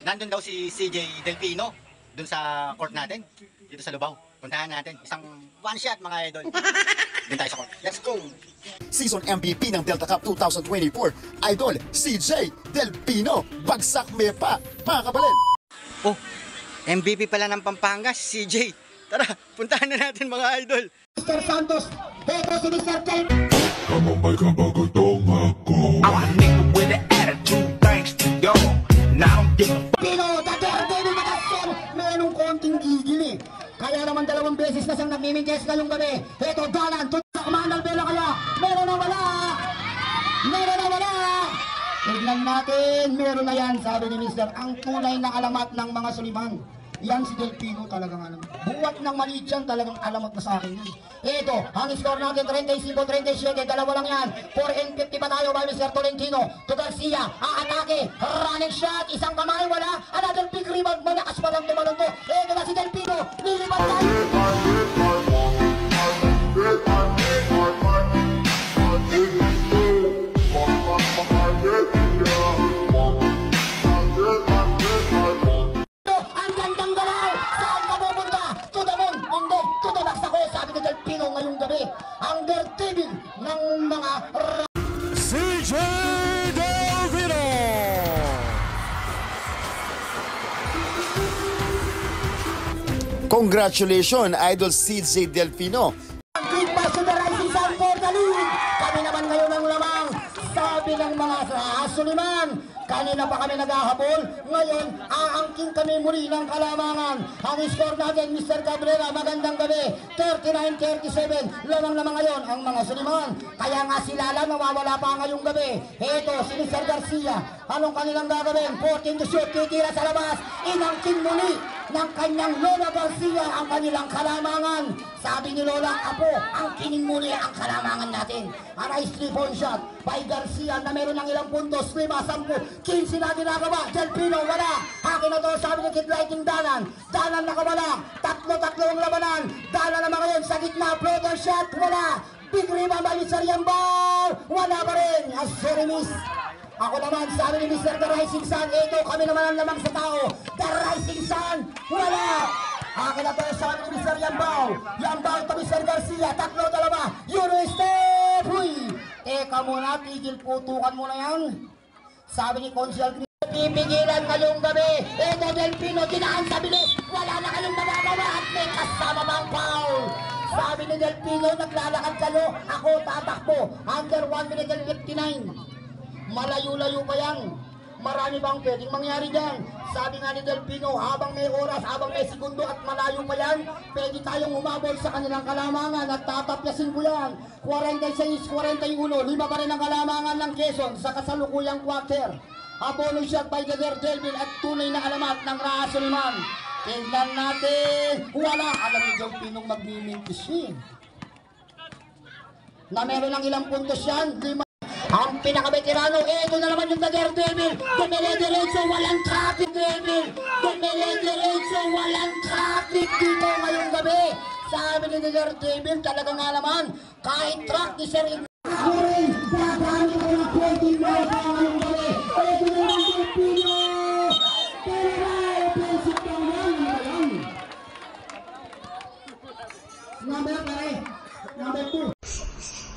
nandun daw si CJ Delfino dun sa court natin dito sa Lubao. Puntahan natin, isang one shot mga idol. Dun tayo sa court. Let's go! Season MVP ng Delta Cup 2024, Idol CJ Delfino, bagsak me pa, mga kabalin. Oh, MVP pala ng Pampanga, si CJ. Tara, puntahan na natin mga idol. Mr. Santos, heto si Mr. Tel. Kamabay kapagutong ako. I'm a nigga with an attitude, thanks to y'all. Now I'm getting Pero, Daredevil Matason, mayroong konting gigil eh. Kaya naman 2 beses na siyang nagmimintes ngayong gabi. Heto, Dalan, tutok sa Commander Bella kaya. Meron na wala. Meron na wala. Tignan natin, meron na yan, sabi ni Mr. Ang tunay na alamat ng mga Suliman. Yan si Delfino talagang alam. Buwat ng maliit yan, talagang alamat na sa akin yun. Ito, ang score natin 35-37, dalawa lang yan. 4-50 pa tayo by Mr. Tolentino. To Garcia, aatake, running shot, isang kamay, wala. Another big rebound, malakas pa lang tumalon to. Ito na si Delfino, lilipad tayo. Ang Daredevil ng mga CJ Delfino. Congratulations, Idol CJ Delfino. Great pass to the rising sun for the lead. Kami naman ngayon ang lamang. Sabi ng mga Suliman, kanina pa kami naghahabol. Ngayon, aangking kami muli ng kalamangan. Ang score natin, Mr. Cabrera, magandang gabi. 39-37, lamang-lamang ngayon ang mga Suliman. Kaya nga si Lala nawawala pa ngayong gabi. Heto, si Mr. Garcia. Anong kanilang gagawin? 14 to shoot, titira sa labas. Inangking muli ng kanyang Lola Garcia ang kanilang kalamangan. Sabi ni Lola, Apo, ang kining muli ang kalamangan natin. A nice 3-point shot by Garcia na meron ng ilang puntos. 5, 10, 15 na ginagawa. Delfino, wala. Akin na to, sabi ni Kid Lighting Dalan. Dalan nakawala. Tatlo ang labanan. Dalan naman ngayon sa gitna. Floater shot, wala. Big rebound by Mr. Yambao. Wala pa rin. As Seremis. Ako naman, sabi ni Mr. The Rising Sun, ito kami naman ang lamang sa tao. The Rising Sun, wala! Akin na to, sabi ni Mr. Yambao. Yambao to Mr. Garcia, 3-2. Euro step! Huy! Teka muna, tigil putukan mo na yan. Sabi ni Consial Gris, pipigilan ngayong gabi. Ito Delfino, dinaan sa bilis. Wala na kayong magagawa at may kasama bang foul. Sabi ni Delfino, naglalakad kayo. Ako tatakbo. Under 1 minute and 59. Malayo-layo pa yan. Marami bang pwedeng mangyari dyan? Sabi nga ni Delfino, habang may oras, habang may segundo at malayo pa yan, pwede tayong umabol sa kanilang kalamangan at tatapyasin ko yan. 46-41, 5 pa rin ang kalamangan ng Quezon sa kasalukuyang quarter. Abono shot by the Daredevil at tunay na alamat ng Raha Suliman. Tingnan natin. Wala. Alam ni Delfino magmimintis siya. Na meron ng ilang puntos yan. Ang pinaka-veterano, ito na naman yung Daredevil. Dumele-diretso, walang traffic, Devil. Dumele-diretso, walang traffic dito ngayong gabi. Sabi ni Daredevil, talagang alaman, kahit truck ni Sir Ignacio, dadami ko ng 14 miles ngayong gabi. Ito na naman yung Pino. Pero offensive daw yan. Number 2.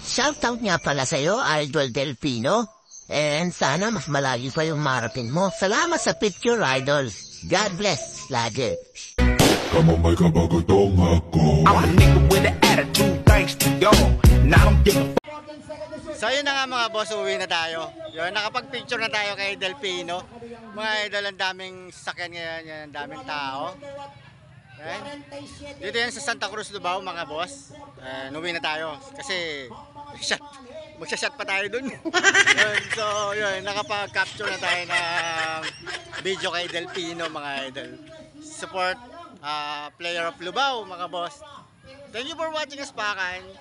Shoutout nga pala sa'yo, Idol Delfino. And sana mas malayo pa yung marapin mo. Salamat sa picture, Idol. God bless, lagi. Kamabay kapagutong ako. I'm a nigga with an attitude, thanks to y'all. Now I'm getting So yun na nga mga boss, uwi na tayo. Yun, nakapag-picture na tayo kay Delfino. Mga idol, ang daming sasakyan ngayon, yan, ang daming tao. Ayan. Dito yan sa Santa Cruz, Lubao mga boss. Uwi na tayo kasi magsashot pa tayo dun. Yun, so yun, nakapag-capture na tayo ng video kay Delfino mga idol. Support player of Lubao mga boss. Thank you for watching us, Pakan.